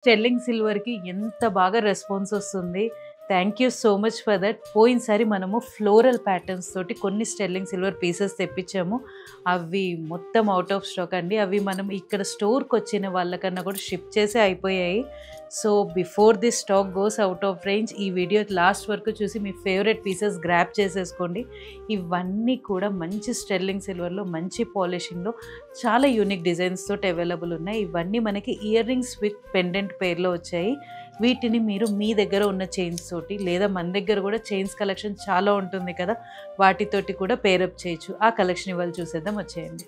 Sterling సిల్వర్‌కి ఎంత బాగా response వస్తుంది. Thank you so much for that. పోయినసారి మనము ఫ్లోరల్ ప్యాటర్న్స్ తోటి కొన్ని స్టెర్లింగ్ సిల్వర్ పీసెస్ తెప్పించాము. అవి మొత్తం ఔట్ ఆఫ్ స్టాక్ అండి. అవి మనం ఇక్కడ స్టోర్‌కొచ్చిన వాళ్ళకన్నా కూడా షిప్ చేసే అయిపోయాయి. So before this stock goes out of range ఈ వీడియో లాస్ట్ వరకు చూసి మీ ఫేవరెట్ పీసెస్ గ్రాబ్ చేసేసుకోండి. ఇవన్నీ కూడా మంచి స్టెర్లింగ్ సిల్వర్‌లో మంచి పాలిషింగ్‌లో చాలా యూనిక్ డిజైన్స్ తోటి అవైలబుల్ ఉన్నాయి. ఇవన్నీ మనకి ఇయర్ రింగ్స్ విత్ పెండెంట్ పేర్లో వచ్చాయి. వీటిని మీరు మీ దగ్గర ఉన్న చైన్స్ తోటి లేదా మన దగ్గర కూడా చైన్స్ కలెక్షన్ చాలా ఉంటుంది కదా, వాటితోటి కూడా పేరప్ చేయొచ్చు. ఆ కలెక్షన్ ఇవాళ చూసేద్దాం, వచ్చేయండి.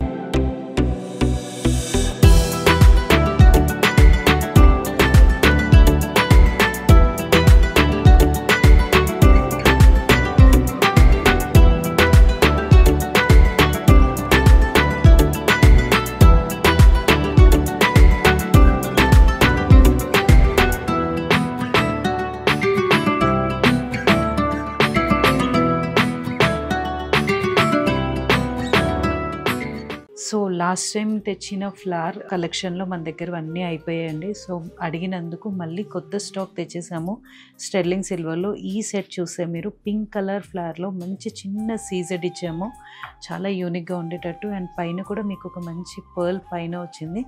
సో లాస్ట్ టైం తెచ్చిన ఫ్లవర్ కలెక్షన్లో మన దగ్గర అన్నీ అయిపోయాయండి. సో అడిగినందుకు మళ్ళీ కొత్త స్టాక్ తెచ్చేసాము స్టెర్లింగ్ సిల్వర్లో. ఈ సెట్ చూస్తే మీరు పింక్ కలర్ ఫ్లవర్లో మంచి చిన్న సీజెడ్ ఇచ్చాము, చాలా యూనిక్గా ఉండేటట్టు. అండ్ పైన కూడా మీకు ఒక మంచి పర్ల్ పైన వచ్చింది.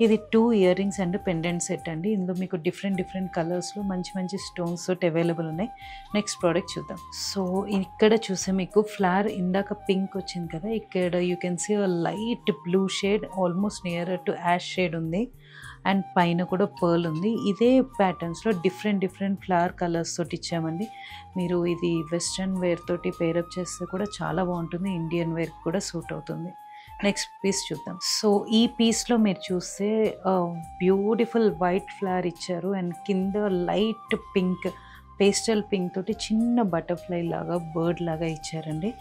ఇది 2 ear rings and pendant set అండి. ఇందులో మీకు డిఫరెంట్ కలర్స్లో మంచి మంచి స్టోన్స్ తోటి అవైలబుల్ ఉన్నాయి. నెక్స్ట్ ప్రోడక్ట్ చూద్దాం. సో ఇక్కడ చూస్తే మీకు ఫ్లవర్ ఇందాక పింక్ వచ్చింది కదా, ఇక్కడ you can see light blue shade almost near to ash shade ఉంది. అండ్ పైన కూడా పర్ల్ ఉంది. ఇదే ప్యాటర్న్స్లో డిఫరెంట్ ఫ్లవర్ కలర్స్ తోటి ఇచ్చామండి. మీరు ఇది వెస్ట్రన్ వేర్ తోటి పేరప్ చేస్తే కూడా చాలా బాగుంటుంది, ఇండియన్ వేర్ కూడా సూట్ అవుతుంది. నెక్స్ట్ పీస్ చూద్దాం. సో ఈ పీస్లో మీరు చూస్తే బ్యూటిఫుల్ వైట్ ఫ్లవర్ ఇచ్చారు అండ్ కింద లైట్ పింక్ పేస్టల్ పింక్ తోటి చిన్న బటర్ఫ్లై లాగా బర్డ్ లాగా ఇచ్చారండి.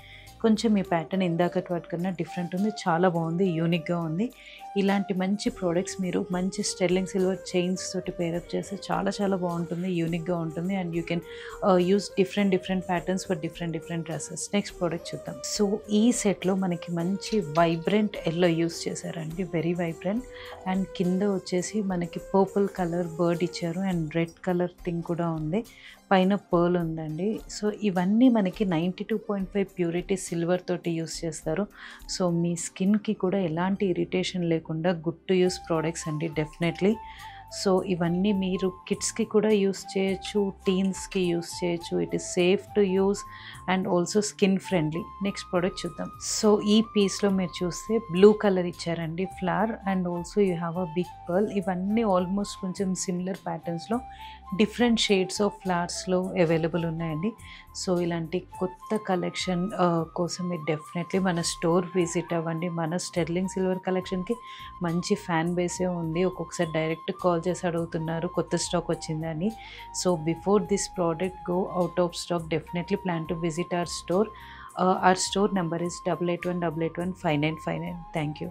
కొంచెం ఈ ప్యాటర్న్ ఇందాకటి వాటికన్నా డిఫరెంట్ ఉంది, చాలా బాగుంది, యూనిక్గా ఉంది. ఇలాంటి మంచి ప్రోడక్ట్స్ మీరు మంచి స్టెర్లింగ్ సిల్వర్ చైన్స్ తోటి పేరప్ చేస్తే చాలా బాగుంటుంది, యూనిక్గా ఉంటుంది. And you can use different patterns for different dresses. Next product చూద్దాం. సో ఈ సెట్లో మనకి మంచి వైబ్రెంట్ ఎల్లో యూస్ చేశారండి, వెరీ వైబ్రెంట్. అండ్ కింద వచ్చేసి మనకి పర్పుల్ కలర్ బర్డ్ ఇచ్చారు అండ్ రెడ్ కలర్ థింగ్ కూడా ఉంది, పైన పర్ల్ ఉందండి. సో ఇవన్నీ మనకి 92.5 ప్యూరిటీ సిల్వర్ తోటి యూస్ చేస్తారు. సో మీ స్కిన్కి కూడా ఎలాంటి ఇరిటేషన్ లేకుండా గుడ్ టు యూస్ ప్రోడక్ట్స్ అండి, డెఫినెట్లీ. సో ఇవన్నీ మీరు కిడ్స్కి కూడా యూస్ చేయొచ్చు, టీన్స్కి యూస్ చేయొచ్చు. It is safe to use and also skin friendly. Next product చూద్దాం. సో ఈ పీస్లో మీరు చూస్తే బ్లూ కలర్ ఇచ్చారండి flower and also you have a big pearl. ఇవన్నీ ఆల్మోస్ట్ కొంచెం సిమిలర్ ప్యాటర్న్స్లో డిఫరెంట్ షేడ్స్ ఆఫ్ ఫ్లవర్స్లో అవైలబుల్ ఉన్నాయండి. సో ఇలాంటి కొత్త కలెక్షన్ కోసం మీరు డెఫినెట్లీ మన స్టోర్ విజిట్ అవ్వండి. మన స్టెర్లింగ్ సిల్వర్ కలెక్షన్కి మంచి ఫ్యాన్ బేసే ఉంది. ఒక్కొక్కసారి డైరెక్ట్ కాల్ చేసి అడుగుతున్నారు కొత్త స్టాక్ వచ్చిందని. So before this product go out of stock, definitely plan to visit our store. Our store number is 8818815959. Thank you.